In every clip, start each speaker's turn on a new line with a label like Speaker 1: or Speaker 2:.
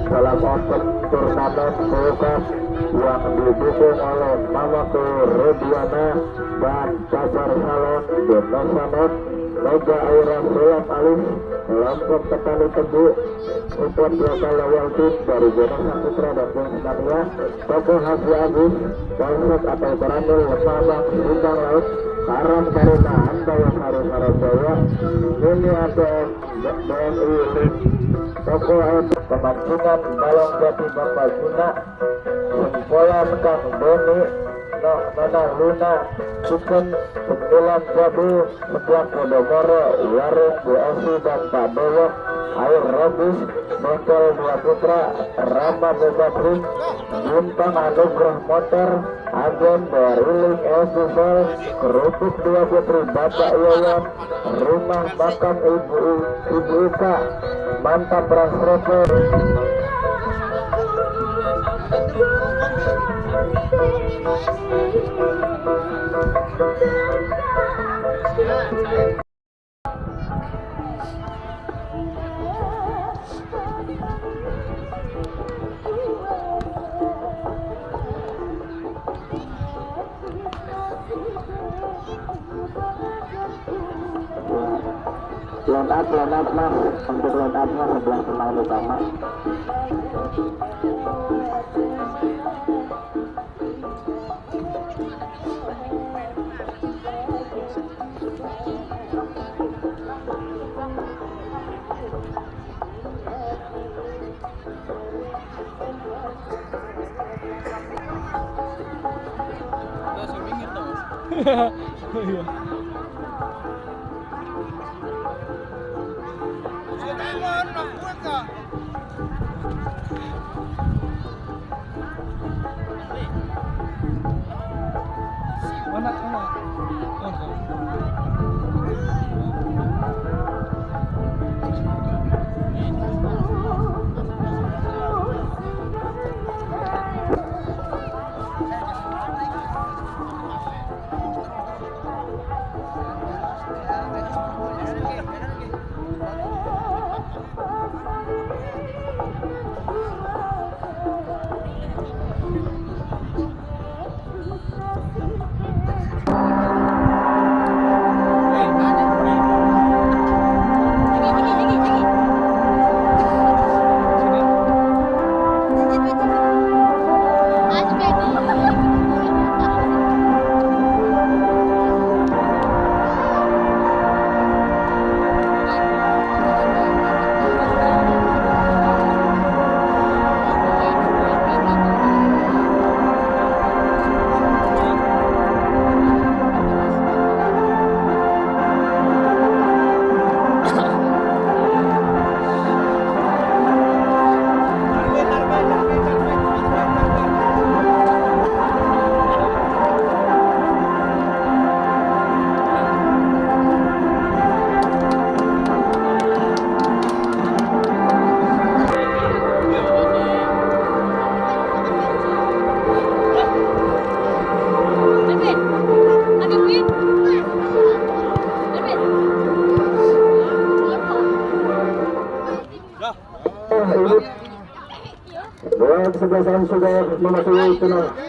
Speaker 1: dalam otot turnamen Kulkas yang didukung oleh Mamaku Rediana dan Pasar Salon Donosanet Mega Aura Sulap Alis kelompok petani tebu support lokal loyalty dari Gunung Saputra dan Gunung Mania Toko Haji Agus Polsek atau Berandul Lemabang Sindang Laut Karam Karina Anda yang harus Jaya ini ada BNI Toko untuk pemancingan Balong Jati Bapak Juna Sempolan Kang Boni Nok Nona Luna Chicken 9 Jabu Seblak Podomoro Warung Bu Esi dan Pak Dewo Air Rebus Bengkel Dua Putra Rama Boga Pring Buntang Anugrah Motor Agen Beriling Esufel Kerupuk Dua Putri Bapak Yoyon Rumah Makan Ibu Ika Mantap Beras Roko Line up mas, untuk line up mas sebelah pemain utama. Kesebelasan sudah memasuki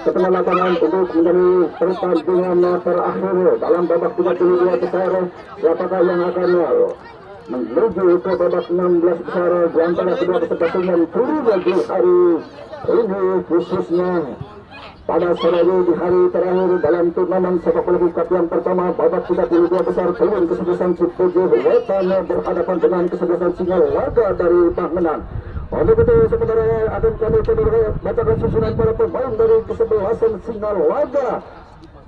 Speaker 1: tengah lapangan untuk menjadi pertandingan terakhir dalam babak 32 besar. Siapakah yang akan menuju ke babak 16 besar di antara kedua peserta yang turun di hari ini, khususnya pada sore di hari terakhir dalam turnamen sepak bola cup yang pertama babak 32 besar. Peluang kesebelasan Cipuju Wetan berhadapan dengan kesebelasan Singalaga dari Panganan. Untuk itu sementara akan kami bacakan susunan para pemain dari kesebelasan Singalaga,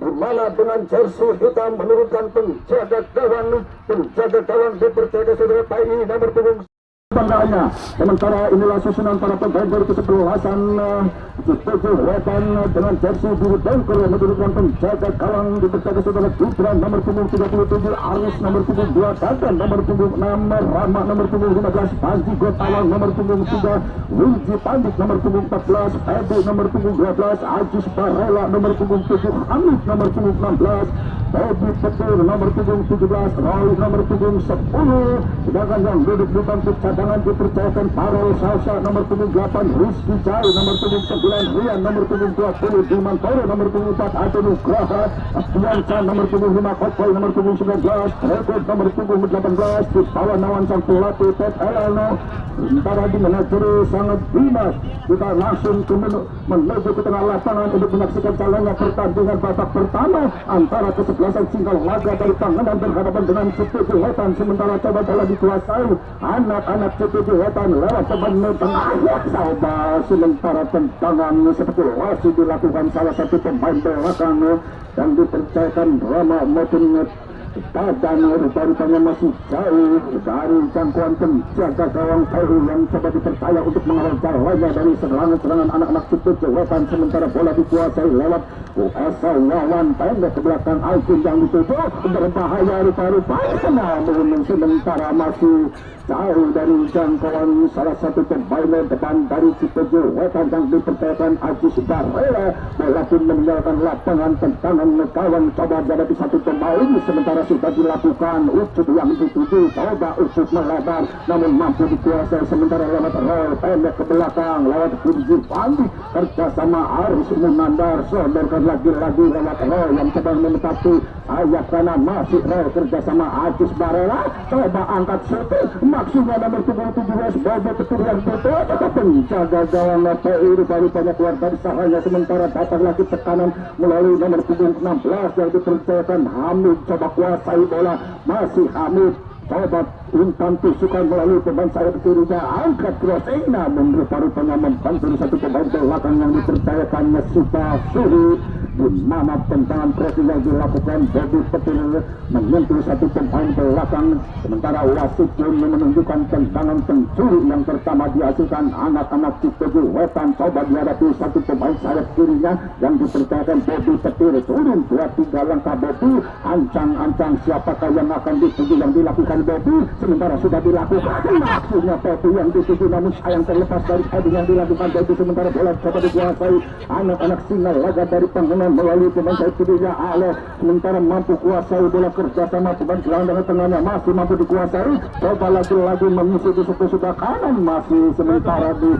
Speaker 1: di mana dengan jersey hitam menurunkan penjaga gawang dipercaya saudara PI nomor punggung bangganya. Sementara inilah susunan para pemain dari kesebelasan Cipuju Wetan dengan jersey biru dengkul menurunkan penjaga gawang dipercaya saudara Putra nomor punggung 37, Aris nomor punggung 2, Dadan nomor punggung 6, Rama nomor punggung 15, Panji Gotawang nomor punggung 3, Winji Pandik nomor punggung 14, Edu nomor punggung 12, Ajis Barela nomor punggung 7, Hamid nomor punggung 16, Edi Petir nomor punggung 17, Roy nomor punggung 10. Sedangkan yang duduk di bangku cadangan tendangan dipercayakan Farel Salsa nomor punggung 8, Rizky Jai nomor punggung 9, Rian nomor punggung 20, Dimantoro nomor punggung 4, Ado Nugraha, Astiansa nomor punggung 5, Kotboy nomor punggung 19, Rekod nomor punggung 18, di bawah nawan sang pelatih Pep Elano. Sementara di manajeri sangat Dimas, kita langsung menuju ke tengah lapangan untuk menyaksikan jalannya pertandingan babak pertama antara kesebelasan Singal Laga dari Panganan berhadapan dengan CPJ Wetan. Sementara coba bola dikuasai anak-anak CPJ Wetan lewat teman tengah Sauba. Sementara tendangan seperti masih dilakukan salah satu pemain belakang yang dipercayakan Rama maupun Tadan rupanya masih jauh dari jangkauan penjaga gawang Peru yang coba dipercaya untuk mengawal jalannya dari serangan-serangan anak-anak CPJ Wetan. Sementara bola dikuasai lewat USA lawan pendek ke belakang Alvin yang ditutup berbahaya rupa-rupanya, namun sementara masih jauh dari jangkauan salah satu pemain depan dari CPJ Wetan yang dipercayakan Ajis Barela. Bola pun meninggalkan lapangan, tendangan kawan coba menghadapi satu pemain. Sementara sudah dilakukan ucut yang dituju, coba ucut melebar namun mampu dikuasai. Sementara lewat Roy pendek ke belakang lewat Kurji Pandi kerjasama Aris Munandar, sodorkan lagi-lagi lewat Roy yang sedang menetapi sayap kanan, masih Roy kerjasama Ajis Barela, coba angkat shooting maksudnya nomor 17 Bobo Petir yang tutup penjaga gawang PI rupanya keluar dari sahanya. Sementara datang lagi tekanan melalui nomor 16 yang dipercayakan Hamid, coba kuasai bola, masih Hamid coba umpan tusukan melalui pemain sayap kirinya, angkat crossing namun rupanya membantu satu pemain belakang yang dipercayakannya Supa Suri, di mana tendangan crossing yang dilakukan Bobi Petir menyentuh satu pemain belakang. Sementara wasit pun menunjukkan tendangan pencuri yang pertama dihasilkan anak-anak CPJ Wetan. Coba dihadapi satu pemain sayap kirinya yang dipercayakan Bobi Petir, turun 2-3 langkah Bobi, ancang-ancang siapakah yang akan dituju yang dilakukan Bobi. Sementara sudah dilakukan maksudnya Bobi yang dituju namun sayang terlepas dari heading yang dilakukan Bobi. Sementara bola coba dikuasai anak-anak Singal Laga dari Panganan melalui pemain sayap kirinya Ale. Sementara mampu kuasai bola kerjasama pemain gelandang tengahnya, masih mampu dikuasai, coba lagi-lagi mengisi di sebelah kanan, masih sementara di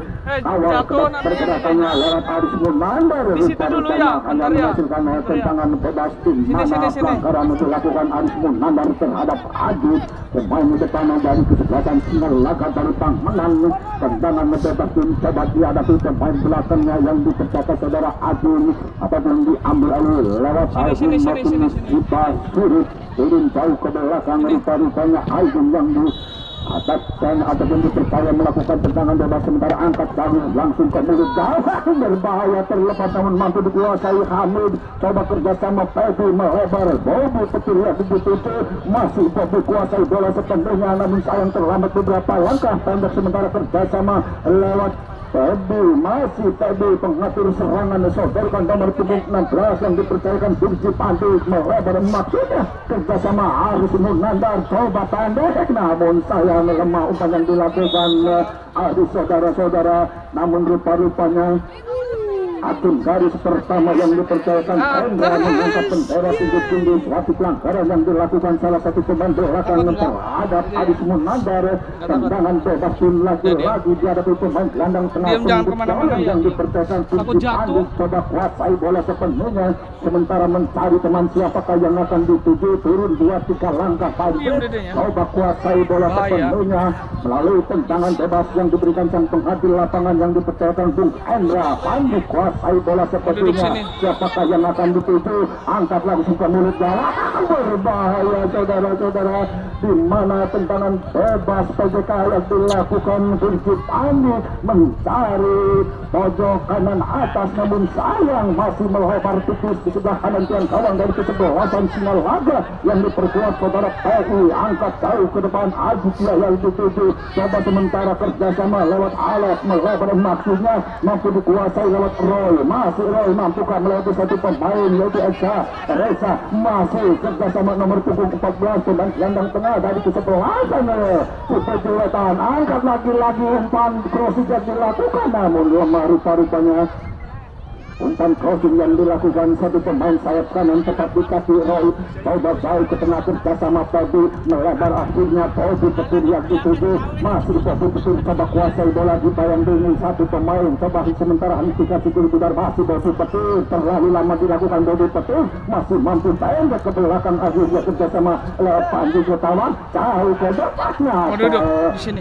Speaker 1: awal pergerakannya lewat Aris Munandar rupanya hanya menghasilkan tendangan bebas. Di mana pelanggaran dilakukan Aris Munandar terhadap Adit, pemain depan dari kesebelasan Singal Laga dari Panganan. Tendangan bebas pun coba dihadapi pemain belakangnya yang dipercayakan saudara Adun, apabila diambil oleh lewat Agun maupun Supa Suri, turun jauh ke belakang rupanya Agun yang diataskan ataupun dipercaya melakukan tendangan bebas. Sementara angkat jauh langsung ke mulut gawang, berbahaya terlepas namun mampu dikuasai Hamid, coba kerjasama Pepi melebar, Bobi Petir lagi ditutup, masih Bobi kuasai bola sepenuhnya namun sayang terlambat beberapa langkah pendek. Sementara kerjasama lewat Pebi, masih Pebi pengatur serangan, sodorkan nomor 16 yang dipercayakan Kurji Pandi melebar, maksudnya kerjasama Aris Munandar, coba pendek namun sayang lemah umpan yang dilakukan Aris saudara-saudara. Namun rupanya akun garis pertama yang dipercayakan Hendra mengangkat bendera tinggi-tinggi, suatu pelanggaran yang dilakukan salah satu pemain belakang terhadap Aris Munandar. Tendangan bebas pun lagi-lagi dihadapi pemain gelandang tengah yang dipercayakan Kurji Pandi, coba kuasai bola sepenuhnya. Sementara mencari teman siapakah yang akan dituju, turun 2-3 langkah panjang, coba kuasai bola sepenuhnya melalui tendangan bebas yang diberikan sang pengadil lapangan yang dipercayakan Bung Hendra Pandi. Kuasai bola sepertinya, siapakah yang akan dituju, angkat langsung ke mulut gawang, berbahaya saudara-saudara, di mana tendangan bebas PJK yang dilakukan Kurji Pandi mencari pojok kanan atas namun sayang masih melebar tipis di sebelah kanan tiang gawang dari kesebelasan Singal Laga yang diperkuat saudara PI, angkat jauh ke depan Aditya yang dituju, coba sementara kerjasama lewat Alex melebar, maksudnya mampu dikuasai lewat Roy, masih Roy mampukah melewati satu pemain yaitu Reza, masih kerjasama nomor punggung 14 pemain gelandang tengah dari kesebelasan CPJ Wetan, angkat lagi-lagi umpan crossing yang dilakukan namun lemah rupanya Umpan crossing yang dilakukan satu pemain sayap kanan tepat di kaki Roy. Coba jauh ke tengah kerjasama Tobi, melebar akhirnya Tobi Petir yang dituju. Masih Tobi Petir coba kuasai bola di bayang dini satu pemain. Coba sementara hentikan sikul budar masih Tobi Petir. Terlalu lama dilakukan Tobi Petir. Masih mampu pendek ke belakang akhirnya kerjasama lewat Panji Ketawa. Jauh ke depannya.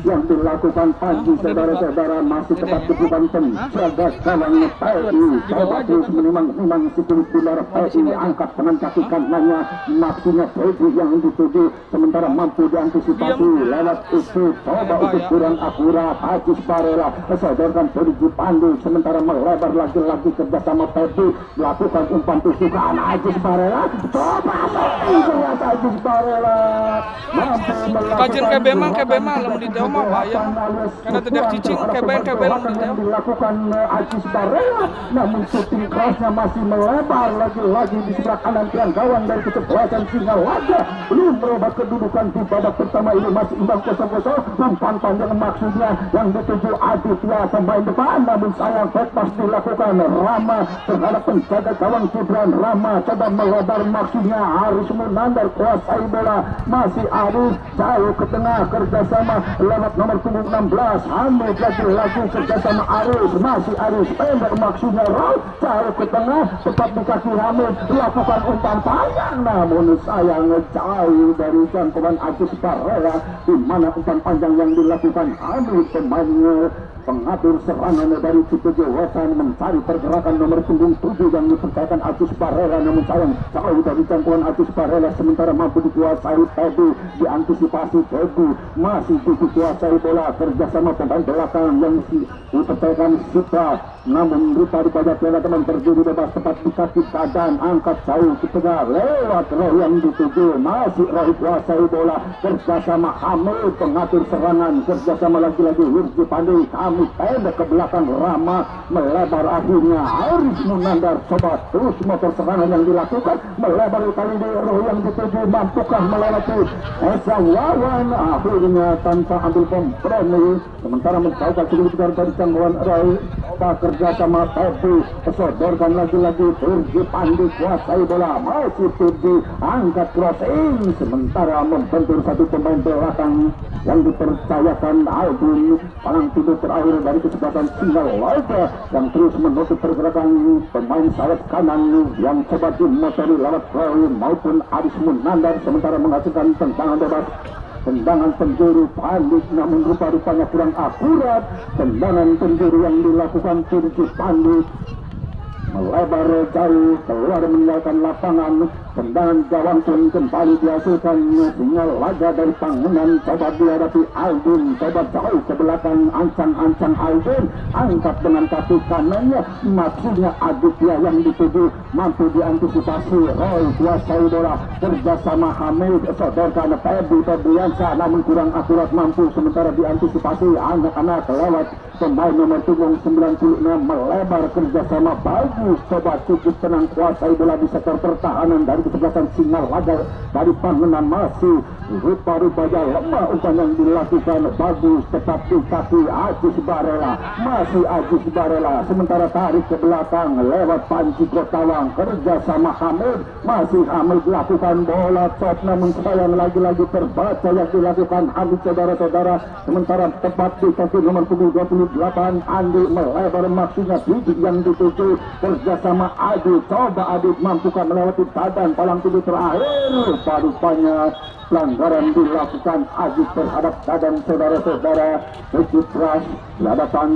Speaker 1: Yang dilakukan Panji saudara-saudara masih tepat di depan penjaga gawang Tobi. Terus memang sikul budar Tobi angkat dengan kaki kanannya. Maksudnya Tobi yang dituju sementara mampu diantisipasi lewat itu. Coba untuk kurang akurat Ajis Barela sodorkan Tobi Pandu sementara melebar lagi-lagi kerjasama Tobi melakukan umpan tusukan Ajis Barela. Coba Ajis Barela mampu
Speaker 2: kajian kebema lamun di mah bayang karena tidak cicing kebe lamun di
Speaker 1: dilakukan Ajis Barela, namun shooting crossnya masih melebar lagi-lagi di sebelah kanan tiang gawang dari kesebelasan Singalaga. Belum berubah kedudukan di babak pertama ini masih imbang 0-0. Umpan panjang maksudnya yang dituju Aditya pemain depan, namun sayang back pass dilakukan Rama terhadap penjaga gawang Gibran. Rama coba melebar maksudnya Aris Munandar kuasai bola, masih Aris jauh ke tengah kerjasama lewat nomor punggung 16 Hamid lagi-lagi kerjasama Aris, masih Aris pendek maksudnya Roy jauh ke tengah tepat di kaki Hamid lakukan umpan panjang, namun sayang jauh dari jangkauan Ajis Barela, di mana umpan panjang yang dilakukan Hamid pemain pengatur serangan dari Cipete Wetan mencari pergerakan nomor punggung 7 yang dipercayakan Ajis Barela, namun sayang jauh dari jangkauan Ajis Barela sementara mampu dikuasai Tebu, diantisipasi Tebu masih dikuasai bola kerjasama pemain belakang yang dipercayakan Sita, namun daripada piala teman terjadi bebas tepat di kaki Kadan angkat jauh ke tengah lewat Roy yang dituju, masih Roy kuasai bola kerjasama Hamid pengatur serangan kerjasama lagi-lagi Wirji Pandey. Hamid pendek ke belakang Rama melebar akhirnya Aris Munandar coba terus motor serangan yang dilakukan melebar kali ini Roy yang dituju mampukah melewati Esa Wawan akhirnya tanpa ambil kompromi sementara mencoba sedikit dari jangkauan Roy coba kerjasama Tobi kesodorkan lagi-lagi Wirji Pandey kuasai bola masih Wirji angkat crossing sementara membentur satu pemain belakang yang dipercayakan Aldun palang pintu terakhir dari kesempatan Singalaga yang terus menutup pergerakan pemain sayap kanan yang coba dimotori lewat Roy maupun Aris Munandar sementara menghasilkan tendangan bebas. Tendangan penjuru Pandit namun rupa-rupanya kurang akurat. Tendangan penjuru yang dilakukan Wirji Pandit melebar jauh keluar meninggalkan lapangan. Tendangan gawang pun kembali dihasilkan Singalaga dari Pangunan coba dihadapi Aldun coba jauh ke belakang ancang-ancang Aldun angkat dengan kaki kanannya maksudnya Aditya yang dituju mampu diantisipasi Roy kuasai bola kerjasama Hamid sodorkan Febriansa namun kurang akurat mampu sementara diantisipasi anak-anak lewat pemain nomor punggung 96 melebar kerjasama bagus coba cukup tenang kuasai bola di sektor pertahanan dari kesebelasan Singalaga dari Pangenan masih rupa-rupanya lemah umpan yang dilakukan bagus tetap di kaki Ajis Barela, masih Ajis Barela sementara tarik ke belakang lewat Panji Kotawang kerjasama Hamid, masih Hamid lakukan bola cop namun sayang lagi-lagi terbaca yang dilakukan Hamid saudara-saudara sementara tepat di kaki nomor punggung 28 Andi melebar maksudnya Didik yang dituju kerjasama Adit coba Adit mampukah melewati badan palang pintu terakhir rupanya pelanggaran dilakukan Ajis terhadap badan saudara-saudara Ujit Ras hadapkan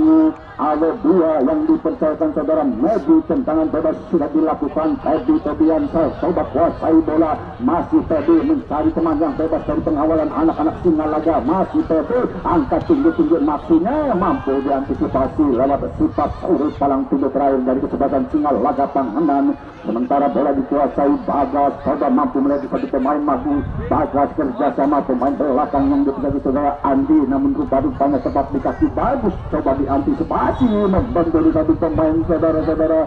Speaker 1: ada dua yang dipercayakan saudara Medi tendangan bebas sudah dilakukan Teddy Tobiansa coba kuasai bola masih Teddy mencari teman yang bebas dari pengawalan anak-anak Singalaga masih Teddy angkat tinggi-tinggi maksudnya mampu diantisipasi lewat sifat urus palang pintu terakhir dari kesempatan Singalaga Panganan sementara bola dikuasai Bagas coba mampu melihat satu pemain maju Bagas kerjasama pemain belakang yang dipercayakan saudara Andi namun rupa-rupanya tepat di kaki bagus coba diantisipasi membantu satu pemain saudara-saudara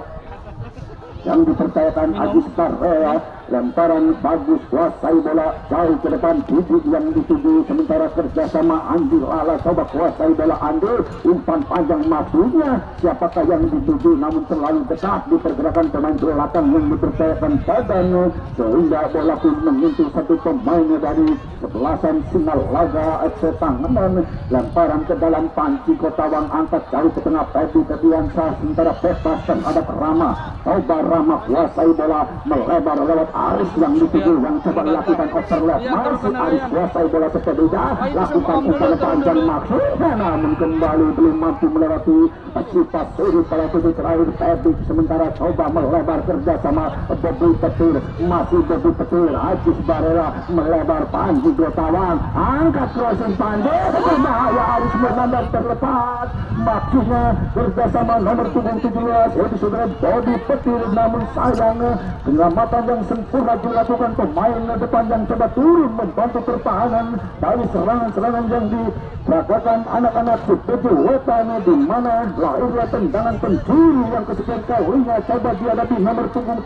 Speaker 1: yang dipercayakan Ajis Barela lemparan bagus, kuasai bola jauh ke depan, Didi yang dituju, sementara kerjasama Andi Lala coba kuasai bola Andi, umpan panjang maksudnya siapakah yang dituju, namun terlalu dekat di pergerakan pemain belakang yang dipercayakan badannya sehingga bola pun menyentuh satu pemain dari sebelasan Sinalaga FC Tangerang. Lemparan ke dalam Panji Kotawang, angkat jauh ke tengah Pedi Tetiansa, sementara bebas terhadap Rama, coba Rama kuasai bola melebar lewat Aris yang dituju, yang coba dilakukan overlap, masih Aris kuasai bola sepeda, lakukan umpan panjang maksudnya, namun kembali belum mampu melewati Sipas Suri pada titik terakhir Pedi, sementara coba melebar kerjasama Bobi Petir, masih Bobi Petir, Ajis Barela melebar, Panji Kotawang angkat crossing pandai, berbahaya Aris Mernandar terlepas, maksudnya kerjasama nomor 17 yaitu saudara Bobi Petir, namun sayang penyelamatan yang sempurna dilakukan pemain depan yang coba turun membantu pertahanan dari serangan-serangan yang dilakukan anak-anak CPJ Wetan, di mana lahirnya tendangan pencuri yang kesekian kalinya coba dihadapi nomor 17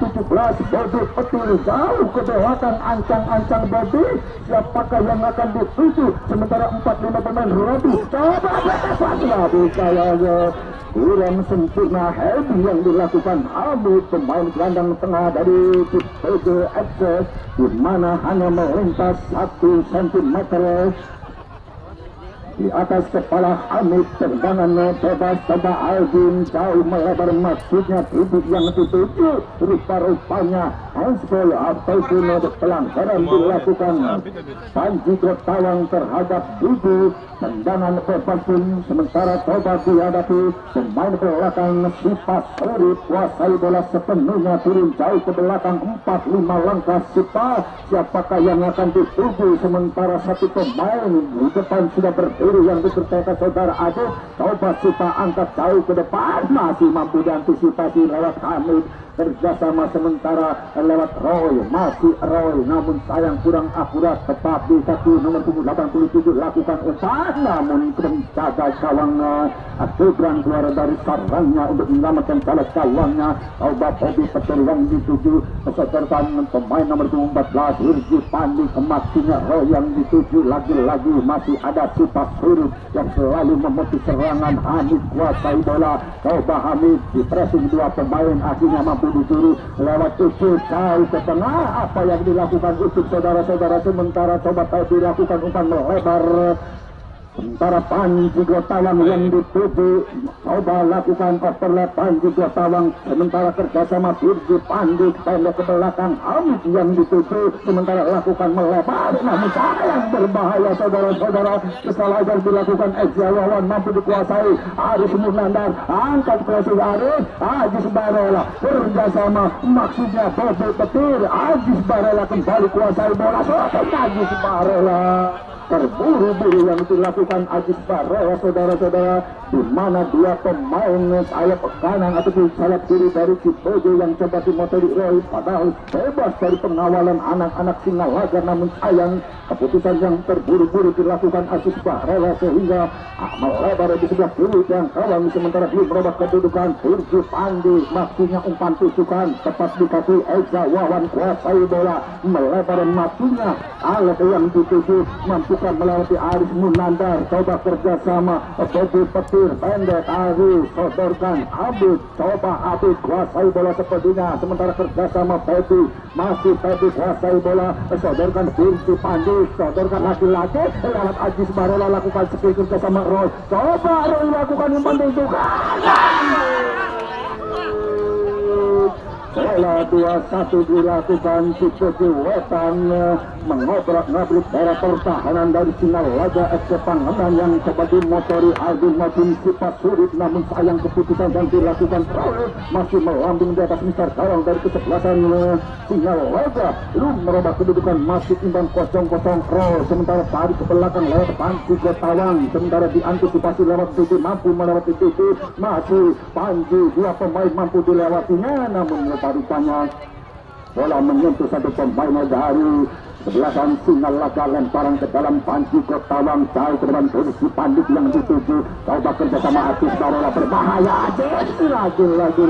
Speaker 1: Bobi Petir, jauh ke belakang ancang-ancang Bobi, siapakah yang akan dituju, sementara 4-5 pemain Robi coba lagi kayaknya kurang sempurna heavy yang dilakukan Hamid, pemain gelandang tengah dari CPJ FC, di mana hanya melintas 1 cm di atas kepala Hamid. Tendangan bebas coba Aldin jauh melebar, maksudnya titik yang dituju, rupa-rupanya handball ataupun pelanggaran dilakukan Panji Kotawang terhadap Didi. Tendangan bebas pun sementara coba dihadapi pemain belakang Sipas Suri, kuasai bola sepenuhnya, turun jauh ke belakang 4-5 langkah Sipas, siapakah yang akan dituju, sementara satu pemain di depan sudah berdiri yang dipercayakan saudara Ade, coba Sipa angkat jauh ke depan, masih mampu diantisipasi lewat Hamid, kerjasama sementara lewat Roy, masih Roy, namun sayang kurang akurat, tetap di kaki nomor 87 lakukan umpan, namun menjaga gawang Gibran keluar dari sarangnya untuk menyelamatkan salah gawangnya. Coba Bobi Petir yang dituju, kesertaan pemain nomor 14 Hirji Pandi, kemaksinya Roy yang dituju, lagi-lagi masih ada Sipas Suri yang selalu memutus serangan. Hamid kuasai bola, coba Hamid di pressing 2 pemain, akhirnya mampu dicuri lewat Ucup jauh ke tengah. Apa yang dilakukan Ucup saudara-saudara, sementara coba dilakukan umpan melebar, sementara Panji Kotawang yang dituju, coba lakukan overlap Panji Kotawang, sementara kerjasama Hirji Pandi pendek ke belakang Hamid yang dituju, sementara lakukan melebar, namun sayang berbahaya saudara-saudara, kesalahan dilakukan Eza Wawan, mampu dikuasai Aris Murnandar, angkat proses Aris, Ajis Barela kerjasama, maksudnya Bobi Petir, Ajis Barela kembali kuasai bola, Ajis Barela terburu-buru yang dilakukan Ajis Barela saudara-saudara, di mana 2 pemain sayap kanan atau sayap kiri dari Cipojo yang coba dimotori Roy, padahal bebas dari pengawalan anak-anak Sinalaga, namun sayang keputusan yang terburu-buru dilakukan Ajis Barela sehingga melebar di sebelah kiri yang kawan, sementara belum merubah kedudukan Hirji Pandi, maksudnya umpan tusukan tepat di kaki Eza Wawan, kuasai bola melebar, maksudnya alat yang dituju mampu melewati Aris Murnandar, coba kerjasama Bobi Petir pendek, Aris sodorkan Abid, coba Abid kuasai bola sepertinya, sementara kerjasama Pedi, masih Pedi kuasai bola, sodorkan Hirji Pandi, sodorkan laki-laki lewat Ajis Barela, lakukan skill kerjasama Roy, coba Roy lakukan umpan tusukan, bola 2-1 dilakukan Cipojo Wetan, mengobrak-ngabrik daerah pertahanan dari Sinalaga FC Panganan yang coba dimotori Aldin maupun Sipas Suri, namun sayang keputusan yang dilakukan Roy masih melambung di atas misar gawang dari kesebelasan Sinalaga, belum merubah kedudukan, masih imbang 0-0 Roy, sementara tarik ke belakang lewat Panji Kotawang, sementara diantisipasi lewat Didi, mampu melewati Didi, masih Panji, 2 pemain mampu dilewatinya, namun rupanya bola menyentuh satu pemain dari Sebelasan Sinalaga lemparan ke dalam Panji Kotawang jauh ke depan Rizky Pandik yang dituju. Coba kerjasama Ajis Barola berbahaya. Ajis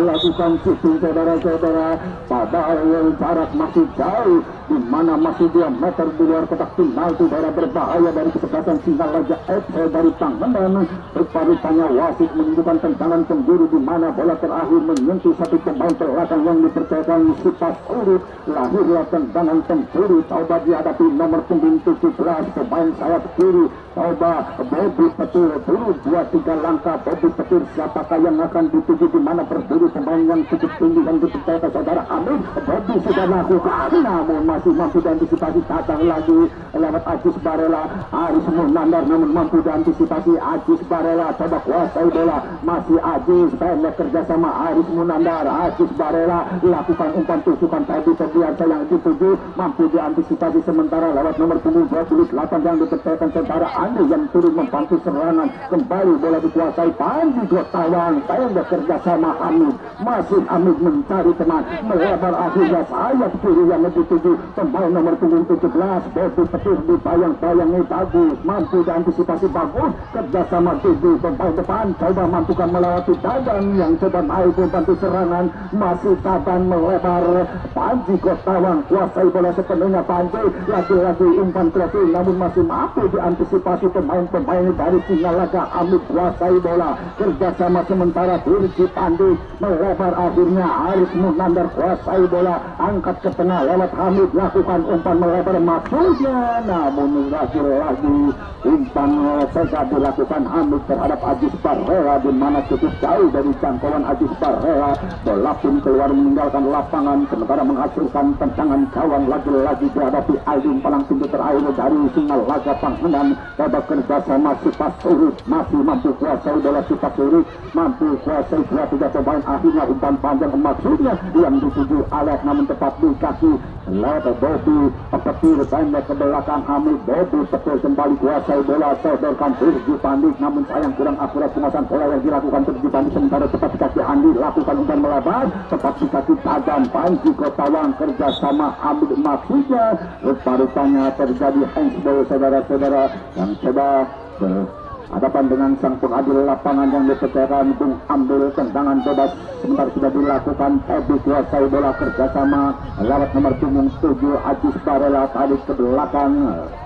Speaker 1: lagi kan shooting saudara-saudara. Padahal jarak masih jauh, di mana masih 2 meter di luar kotak penalti. Daerah berbahaya dari kesebelasan Sinalaga FC dari Pangandaran. Rupa-rupanya wasit menunjukkan tendangan penjuru di mana bola terakhir menyentuh satu pemain belakang yang dipercayakan Sipas Urut. Lahirlah tendangan penjuru. Coba dihadapi nomor punggung 17 pemain sayap kiri. Coba Bobby Petir dulu 2-3 langkah. Bobby Petir siapakah yang akan dituju, di mana berburu pemain yang cukup tinggi yang dipercayakan saudara Amin. Bobby sudah lakukan, namun masih mampu diantisipasi. Datang lagi lewat Ajis Barela. Aris Munandar namun mampu diantisipasi Ajis Barela. Coba kuasai bola, masih Ajis, pendek kerjasama Aris Munandar. Ajis Barela lakukan umpan tusukan tadi terbiasa yang dituju, mampu diantisipasi sementara lewat nomor punggung 28 yang dipercayakan saudara Andi yang turun membantu serangan. Kembali bola dikuasai Panji Kotawang, pendek kerjasama Hamid. Masih Hamid mencari teman, melebar akhirnya sayap kiri yang dituju pemain nomor punggung 17 Bobby Petir dibayang-bayangi bagus, mampu diantisipasi bagus kerjasama tujuh pemain depan. Coba mampukan melewati Dadan yang coba naik membantu serangan. Masih Dadan melebar, Panji Kotawang kuasai bola sepenuhnya. Panji lagi-lagi umpan crossing, namun masih mampu diantisipasi pemain-pemain dari Sinalaga. Amit kuasai bola kerjasama sementara Turki Pandi melebar akhirnya Aris Munandar kuasai bola, angkat ke tengah lewat Hamid, lakukan umpan melebar maksudnya, namun lagi-lagi umpan saja dilakukan Hamid terhadap Ajis Barela, di mana cukup jauh dari jangkauan Ajis Barela. Bola pun keluar meninggalkan lapangan sementara menghasilkan tendangan gawang. Lagi-lagi dihadapi Aldin palang pintu terakhir dari Sinalaga Pangandaran. Coba kerjasama Sipas Urut, masih mampu kuasai bola. Sipas Urut mampu kuasai 2-3 pemain, akhirnya umpan panjang maksudnya yang dituju Alex, namun tepat di kaki lewat Bobby Petir, pendek ke belakang Hamid. Bobby Petir kembali kuasai bola, sodorkan Turki Pandik, namun sayang kurang akurat penguasaan bola yang dilakukan Turki Pandik. Sementara tepat di kaki Andi, lakukan umpan melebar tepat di kaki Dadan. Panji Kotawang kerjasama Hamid maksudnya. Rupa-rupanya terjadi handsball saudara-saudara yang coba berhadapan dengan sang pengadil lapangan yang dipercayakan Bung ambil tendangan bebas. Sebentar sudah dilakukan Ebi kuasai bola kerjasama lewat nomor punggung 7 Ajis Barela, tadi ke belakang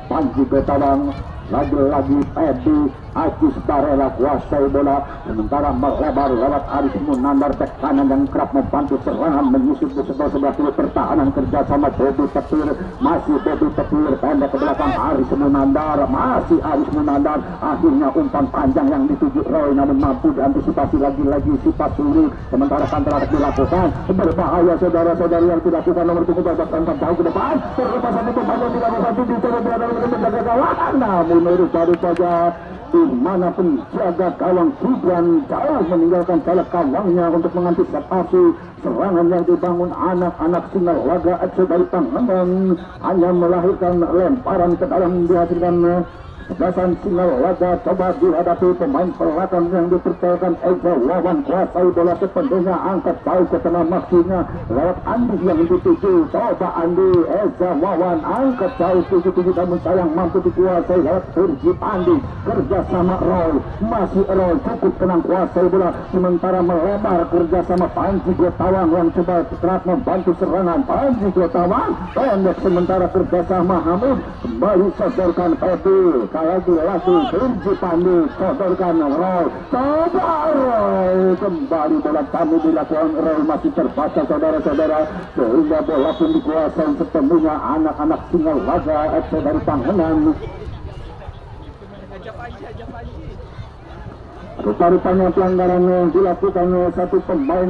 Speaker 1: Panji Kotawang. Lagi-lagi Ebi Ajis Barela kuasai bola sementara melebar lewat Aris Munandar bek kanan yang kerap membantu serangan menyusun sebelah kiri pertahanan kerjasama Bobby Petir. Masih Bobby Petir pendek ke belakang Aris Munandar, masih Aris Munandar, akhirnya umpan panjang yang dituju Roy namun mampu diantisipasi lagi-lagi Sipas Urut. Sementara counter dilakukan, berbahaya saudara-saudari yang dilakukan nomor 17 angkat jauh ke depan. Terlepas satu pemain yang dilakukan dicoba berada dalam menjaga kawasan, namun baru saja di mana penjaga gawang Gibran jauh meninggalkan jalan gawangnya untuk mengantisipasi serangan yang dibangun anak-anak Sinalaga FC dari Pangandaran. Hanya melahirkan lemparan ke dalam dihasilkan Sebelasan Sinalaga. Coba dihadapi pemain belakang yang dipercayakan Eza Wawan, kuasai bola sepenuhnya, angkat jauh ke tengah maksudnya lewat Andi yang dituju. Coba Andi, Eza Wawan angkat jauh tuju namun sayang mampu dikuasai lewat Turki Pandi kerjasama Roy. Masih Roy cukup tenang kuasai bola sementara melebar kerjasama Panji Kotawang yang coba kerap membantu serangan. Panji Kotawang pendek sementara kerjasama Hamid kembali sodorkan Pepi. Lagi-lagi Turki Pandi sodorkan Roy. Coba Roy kembali bola kami dilakukan Roy, masih terbaca saudara-saudara sehingga bola pun dikuasai sepenuhnya anak-anak Sinalaga FC dari Pangandaran. Rupa-rupanya pelanggaran yang dilakukan satu pemain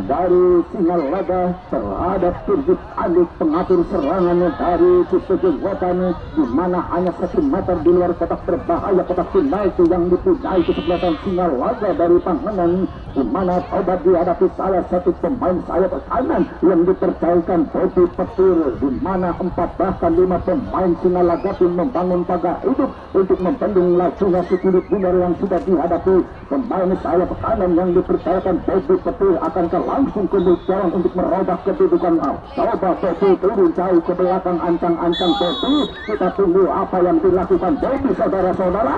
Speaker 1: dari Sinalaga terhadap Turki Pandi, pengatur serangannya dari Kusujuk Wetan, di mana hanya 1 meter di luar kotak berbahaya, kotak penalti yang dipunyai kesebelasan Sinalaga dari Pangandaran, di mana coba dihadapi salah satu pemain sayap kanan yang dipercayakan Bobby Petir, di mana 4 bahkan 5 pemain Sinalaga pun membangun pagar hidup untuk membendung lajunya sekilit bundar yang sudah dihadapi pemain sayap kanan yang dipercayakan Bobby Petir akankah langsung ke jalan untuk merubah kedudukan. Coba Bobby turun jauh ke belakang, ancang-ancang Bobby. Kita tunggu apa yang dilakukan Bobby, saudara-saudara.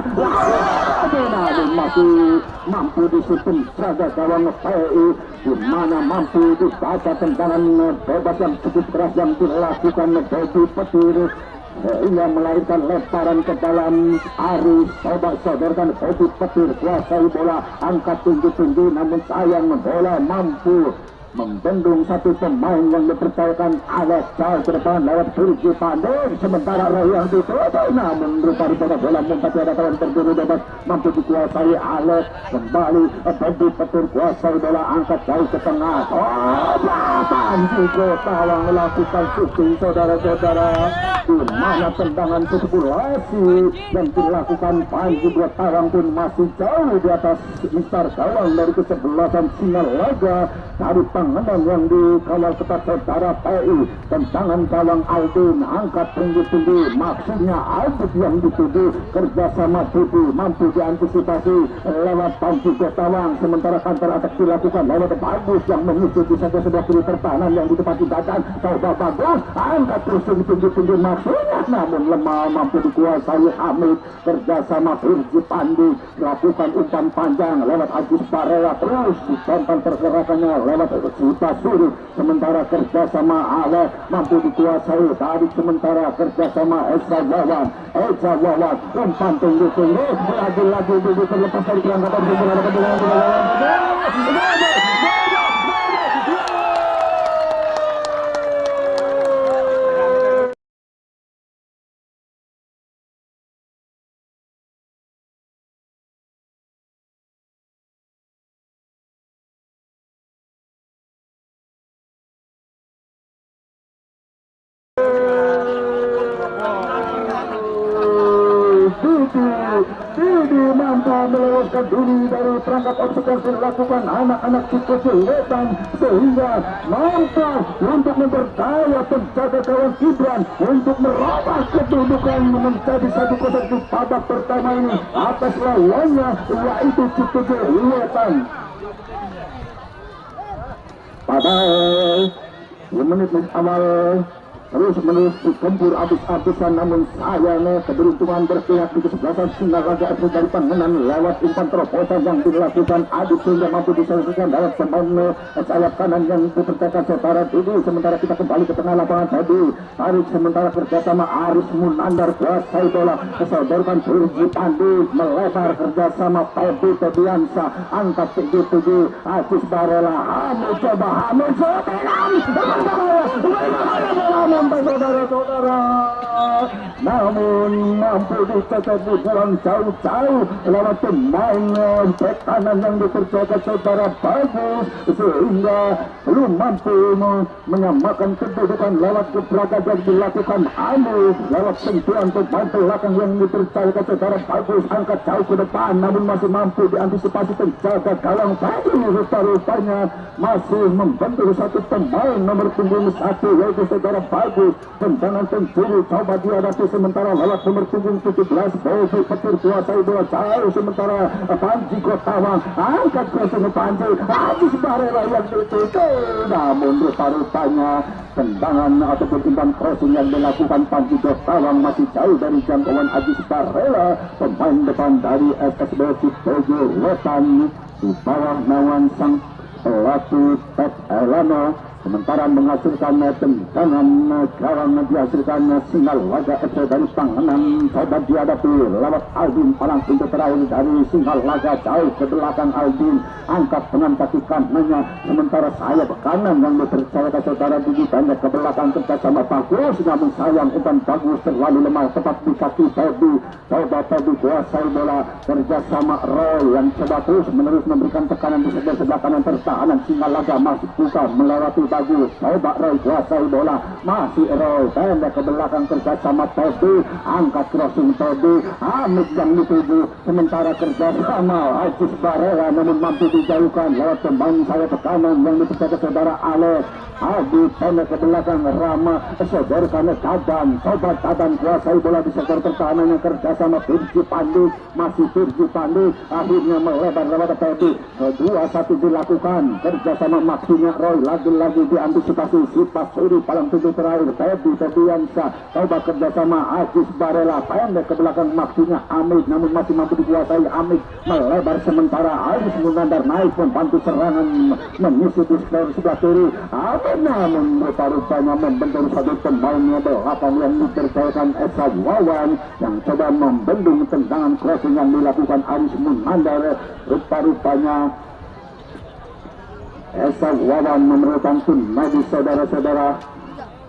Speaker 1: Namun masih mampu disiplin jaga gawang PI, di mana mampu dibaca tendangan bebas yang cukup keras yang dilakukan Bobby Petir hingga melahirkan lemparan ke dalam arus. Coba sodorkan Bobby Petir, kuasai bola, angkat tinggi-tinggi, namun sayang bola mampu membendung satu pemain yang dipercayakan Alex jauh ke depan lewat Turki Pandey. Sementara Roy yang ditutup, namun rupa-rupa bola mumpati ada kawan terburu bebas, mampu dikuasai Alex. Kembali Bobby Petir kuasai bola, angkat jauh ke tengah. Panji Gotawang melakukan shooting, saudara-saudara, di mana tendangan spekulasi yang dilakukan Panji Gotawang pun masih jauh di atas mistar gawang dari kesebelasan Singalaga. Dari pengenan yang dikawal ketat saudara PI, tendangan gawang Aldin angkat tinggi-tinggi, maksudnya Aldin yang dituju, kerjasama tubuh mampu diantisipasi lewat Panji Gotawang. Sementara counter attack dilakukan lewat Bagus yang menyusul di sebelah kiri pertahanan yang ditepati Dadan. Coba Bagus angkat terus tinggi-tinggi, maksudnya namun lemah, mampu dikuasai Hamid. Kerjasama Firji Pandi melakukan umpan panjang lewat Agus Barela, terus ditonton pergerakannya lewat Cita Suri. Sementara kerjasama Ale mampu dikuasai tarik, sementara kerjasama Eza Wawan umpan tinggi-tinggi, lagi-lagi terlepas dari perangkatan Didi mampu meloloskan diri dari perangkap opsi yang dilakukan anak-anak kecil Wetan, sehingga mampu untuk memperkaya penjaga gawang Gibran untuk merubah kedudukan menjadi 1-0 di babak pertama ini atas lawannya, yaitu Cipete Wetan. Pada 10 menit awal terus-menerus dikempur habis-habisan, namun sayangnya keberuntungan berpihak di kesebelasan Singaraja FC dari pengenan lewat umpan terobosan yang dilakukan Adit sehingga mampu diselesaikan lewat pemain sayap kanan yang dipercayakan saudara Didi. Sementara kita kembali ke tengah lapangan tadi, tarik sementara kerjasama Aris Munandar kuasai bola, kesodorkan Turji Pandi melebar, kerjasama Pebi Tediansa angkat tinggi-tinggi, Agus Barela, Hamid saudara-saudara, namun mampu dicatat dibuang jauh-jauh lewat pemain bek kanan yang dipercayakan saudara Bagus, sehingga belum mampu menyamakan kedudukan lewat gebrakan yang dilakukan Anus lewat sentuhan pemain belakang yang dipercayakan saudara Bagus, angkat jauh ke depan, namun masih mampu diantisipasi penjaga gawang Bagus. Rupa-rupanya masih membentur satu pemain nomor punggung 1 yaitu saudara Bagus. Tendangan pencuri coba dihadapi sementara lewat nomor punggung 17 Bobby Petir kuasai bola jauh, sementara Panji Gotawang angkat crossing Panji, Agus Barela yang ditutup, namun rupa-rupanya tendangan ataupun umpan crossing yang dilakukan Panji Gotawang masih jauh dari jangkauan Agus Barela, pemain depan dari SSB Cipete Wetan di bawah naungan sang pelatih Pep Elano. Sementara menghasilkan tendangan gawang dihasilkan Singalaga FC dari Panganan, coba dihadapi lewat Aldin, palang pintu terakhir dari Singalaga jauh ke belakang. Aldin angkat dengan kaki kanannya, sementara sayap kanan yang dipercayakan saudara Didi banyak ke belakang kerjasama Bagus, namun sayang umpan Bagus terlalu lemah tepat di kaki Pebi. Coba Pebi kuasai bola, kerjasama Roy yang coba terus menerus memberikan tekanan di sebelah kanan pertahanan Singalaga masih buka melewati Bagus. Coba Roy kuasai bola, masih Roy pendek ke belakang kerjasama Pebi, angkat crossing Pebi, Hamid yang dituju, sementara kerjasama Agus Barela namun mampu dijauhkan lewat pemain sayap kanan yang dipercayakan saudara Ale. Adi pendek ke belakang Rama sodorkan Dadan, coba Dadan kuasai bola di sektor pertahanan yang kerjasama Firji Pandi, masih Firji Pandi akhirnya melebar lewat Teddy. 2-1 dilakukan kerjasama maksinya Roy, lagi-lagi diantisipasi Sipas Suri palang tujuh terakhir Teddy Tediansa, coba kerjasama Ajis Barela pendek ke belakang maksinya Amid, namun masih mampu dikuasai Amid, melebar sementara Aris Munandar naik membantu serangan menyisir di sebelah kiri. Namun rupa-rupanya membentur satu pemainnya belakang yang dipercayakan Esa Wawan yang coba membendung tendangan crossing yang dilakukan Aris Munandar. Rupa-rupanya Esa Wawan memerlukan medis saudara-saudara,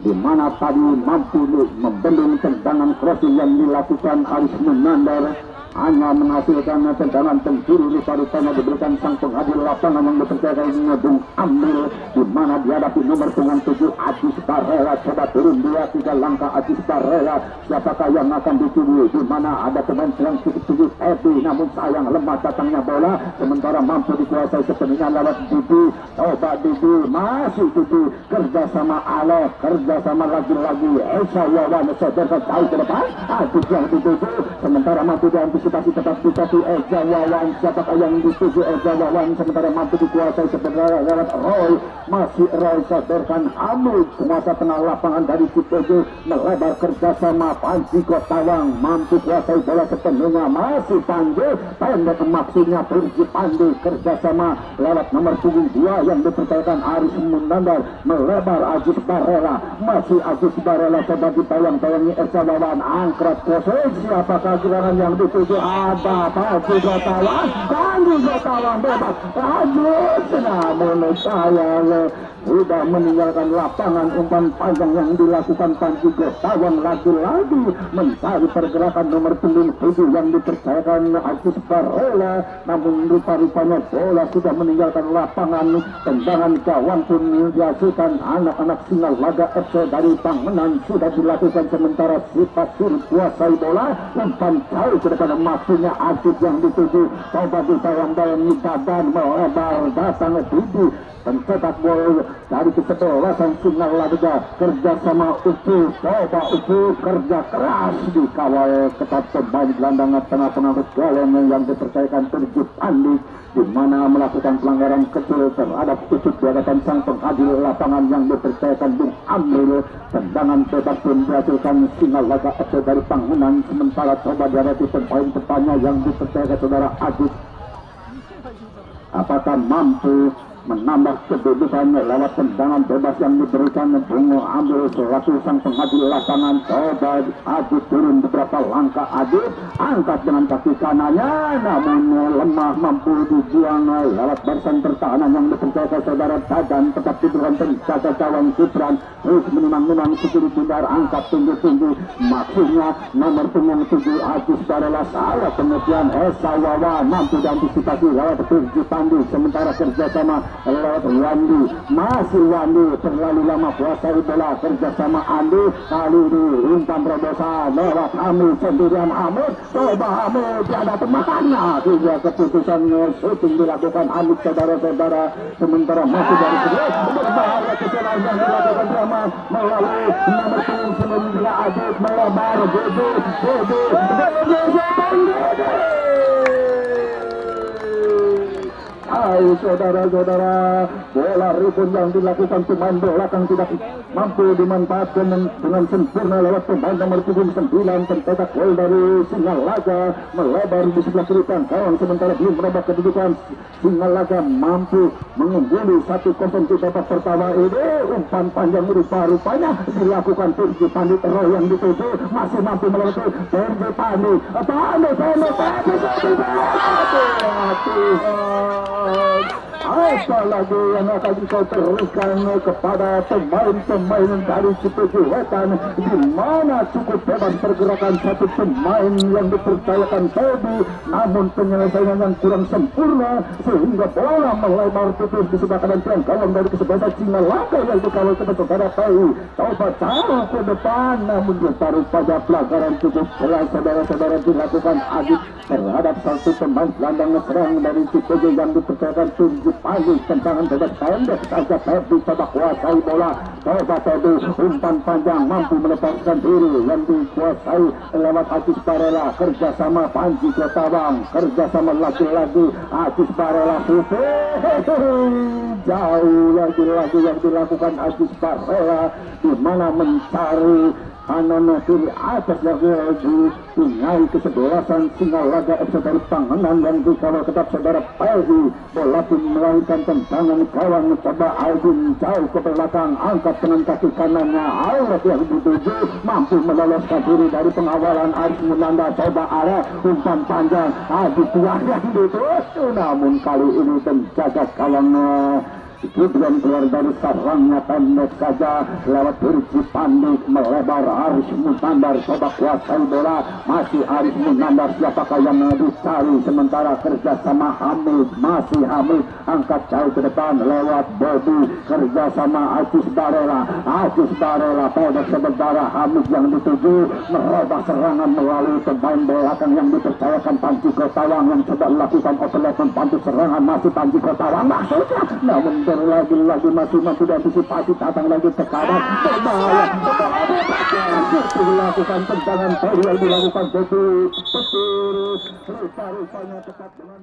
Speaker 1: di mana tadi mampu membendung tendangan crossing yang dilakukan Aris Munandar, hanya menghasilkan tendangan penjuru. Rupa-rupanya diberikan sang pengadil lapangan yang dipercayakan Bung Ambil, di mana dihadapi nomor punggung 7 Ajis Barela. Coba turun 2-3 langkah Ajis Barela, siapakah yang akan dituju, di mana ada pemain yang cukup tujuh Edi, namun sayang lemah datangnya bola, sementara mampu dikuasai sepenuhnya lewat Didi. Coba Didi, masih Didi kerjasama Ale, kerjasama lagi-lagi Esa Wawan sodorkan jauh ke depan. Ajis yang dituju, sementara mampu diantisipasi tetap dikasih Eza Wawan, siapakah yang dituju Eza Wawan, sementara mampu dikuasai sebenarnya lewat Roy, masih Roy sodorkan Hamid, kuasa tengah lapangan dari Cipojo, melebar kerjasama Panji Kotawang, mampu kuasai bola sepenuhnya, masih Panji pendek maksinya Firji Pandi, kerjasama lewat nomor punggung 2 yang dipercayakan Aris Munandar, melebar Ajis Barela, masih Ajis Barela coba ditayang-tayangi Eza Wawan, angkrat posisi, apakah gerangan yang dituju ada Panji Kotawang, Panji Kotawang bebas Ajis, namun sayang sudah meninggalkan lapangan. Umpan panjang yang dilakukan Panji Kotawang lagi-lagi mencari pergerakan nomor punggung 7 yang dipercayakan Ajis Barela, namun rupa-rupanya bola sudah meninggalkan lapangan. Tendangan gawang pun dihasilkan anak-anak Sinalaga FC dari Panganan sudah dilakukan, sementara Sipas Suri kuasai bola, umpan jauh ke depan maksudnya Ajis yang dituju, coba ditayang-tayangi Dadan, melebar datang Didi, pencetak gol dari kesebelasan Sinalaga, kerjasama Ucu, coba Ucu kerja keras dikawal ketat pemain gelandang tengah pengangkut galon yang dipercayakan Firji Pandi, di mana melakukan pelanggaran kecil terhadap Ucup di hadapan sang pengadil lapangan yang dipercayakan Bung Amril. Tendangan bebas pun dihasilkan Sinalaga FC dari Pangunan, sementara coba dihadapi pemain-pemainnya yang dipercayakan saudara Adit. Apakah mampu menambah kedudukan lewat tendangan bebas yang diberikan Bungo Ambil selaku sang pengadil lapangan? Coba Adit turun beberapa langkah, Adit angkat dengan kaki kanannya, namun lemah, mampu dibuang lewat barisan pertahanan yang dipercayakan saudara Dadan, tetap diberikan penjaga gawang Gibran, terus menimang-nimang sekiri pindar, angkat tinggi-tinggi, maksudnya nomor punggung 7 Ajis Barela salah, kemudian Esa Wawan mampu diantisipasi lewat Firji Pandi, sementara kerjasama lewat Wandi, masih Wandi terlalu lama kuasai bola, kerjasama Andi, kali ini umpan terobosan lewat Hamid, sendirian Hamid, coba Hamid tiada temannya, hingga keputusan shooting dilakukan Hamid saudara-saudara, sementara masih dari sini berbahaya kesalahan yang dilakukan drama melalui nomor punggung 9 Adit, melebar Dede. Hai saudara-saudara, bola rebound yang dilakukan pemain belakang tidak mampu dimanfaatkan dengan sempurna lewat pemain nomor 79, pencetak gol dari Sinalaga, melebar di sebelah kiri kawan, sementara belum merubah kedudukan. Sinalaga mampu mengungguli 1-0 di babak pertama ini. Umpan panjang rupa-rupanya dilakukan Firji Pandi, Roy yang dituju masih mampu melewati Firji Pandi, apa lagi yang akan kau teruskan kepada pemain-pemain dari Cipojo Wetan, di mana cukup bebas pergerakan satu pemain yang dipercayakan Teddy, namun penyelesaian yang kurang sempurna sehingga bola melebar putus di sebelah kanan tiang gawang dari kesebelasan Sinalaga yang dikawal ke saudara Teddy, coba jauh ke depan, namun rupa-rupanya pelanggaran cukup jelas saudara-saudara dilakukan Adit terhadap satu pemain gelandang serang dari Cipojo yang dipercayakan Firji Pandi, tendangan bebas pendek saja Teddy coba kuasai bola. Coba Teddy umpan panjang mampu melepaskan diri yang dikuasai lewat Ajis Barela. Kerjasama Panji Kotawang, kerjasama lagi-lagi Ajis Barela jauh lagi yang dilakukan Ajis Barela, di mana mencari kanan kiri atas lagi tinggal kesebelasan Singalaga FC dari Panganan yang dikawal ketat saudara Pegi. Bola pun melahirkan tendangan kawan, coba Aldin jauh ke belakang, angkat dengan kaki kanannya Aurat yang dituju mampu meloloskan diri dari pengawalan Aris Munanda. Coba arah umpan panjang Aditya yang dituju, namun kali ini penjaga kawannya Gibran keluar dari sarangnya pendek saja lewat Dirji Pandik melebar. Aris Munandar coba kuasai bola, masih Aris Munandar, siapakah yang dicari, sementara kerjasama Hamid, masih Hamid angkat jauh ke depan lewat Bobby, kerjasama Ajis Barela pendek sementara Hamid yang dituju merubah serangan melalui pemain belakang yang dipercayakan Panji Kotawang yang coba melakukan overlap membantu serangan masih Panji Kotawang maksudnya, namun lagi-lagi masih diantisipasi, datang lagi ke kanan berbahaya dilakukan tendangan yang dilakukan betul rupanya tetap dengan